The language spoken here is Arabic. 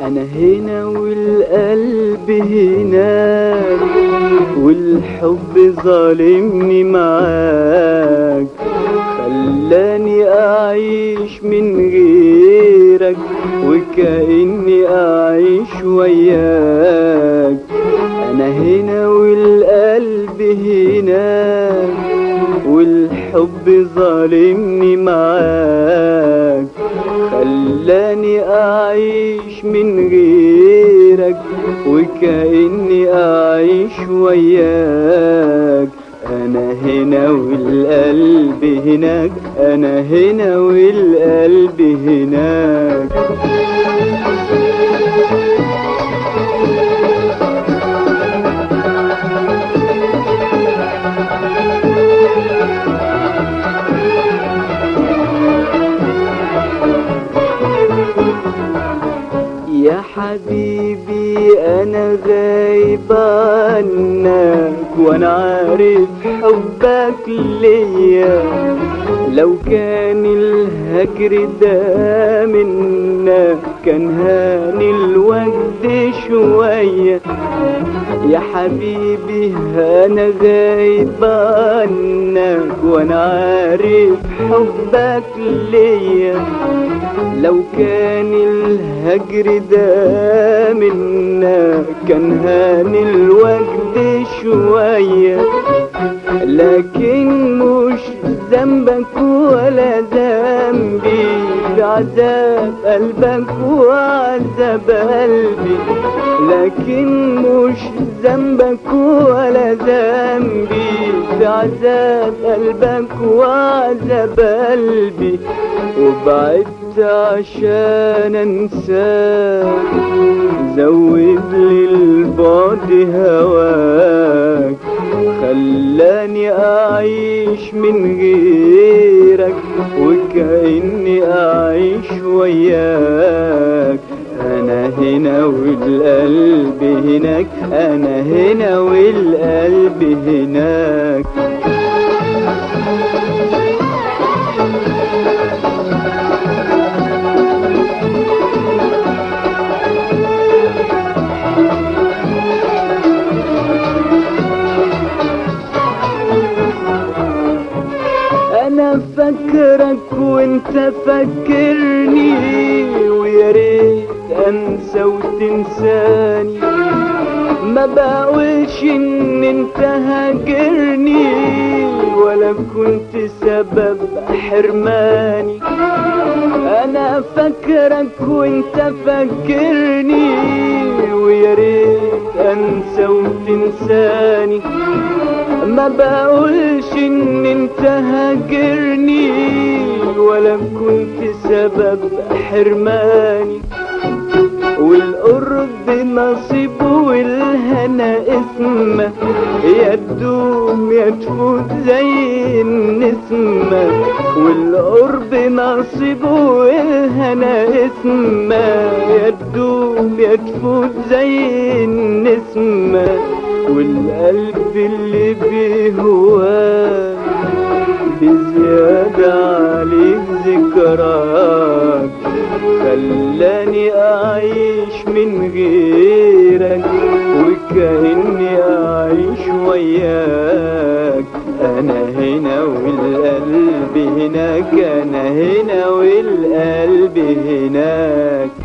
أنا هنا والقلب هناك، والحب ظالمني معاك، خلاني أعيش من غيرك وكأني أعيش وياك. أنا هنا والقلب هناك، والحب ظالمني معاك، خلاني أعيش من غيرك وكأني أعيش وياك. أنا هنا والقلب هناك، أنا هنا والقلب هناك. يا حبيبي أنا غايب عنك، وأنا عارف حبك ليا. لو كان الهجر ده منا كان هاني الوجد شوية. يا حبيبي أنا غايب عنك، وأنا عارف حبك ليا. لو كان الهجر ده منا كان هاني الوجد شوية. لكن مش ذنبك ولا ذنبي بعذاب قلبك وعذاب قلبي. لكن مش ذنبك ولا ذنبي بعذاب قلبك وعذاب قلبي. وبعدت عشان انساك، زود لي البعد هواك، خلاني اعيش من غيرك وكأني اعيش وياك. انا هنا والقلب هناك، انا هنا والقلب هناك. أنا فاكرك وانت فاكرني، ويا ريت انسى وتنساني. ما بقولش ان انت هاجرني ولا كنت سبب حرماني. انا فاكرك وانت فاكرني، ويا ريت انسى وتنساني. ما بقولش ان انت هاجرني ولا كنت سبب حرماني. والقرب نصيب والهنا اسمه، يا تدوم يا تفوت زي النسمة. والقرب نصيب والهنا اسمه، يا تدوم يا تفوت زي النسمة. والقلب اللي بيهواك بزيادة عليك ذكراك، خلاني أعيش من غيرك وكأني أعيش وياك. أنا هنا والقلب هناك، أنا هنا والقلب هناك.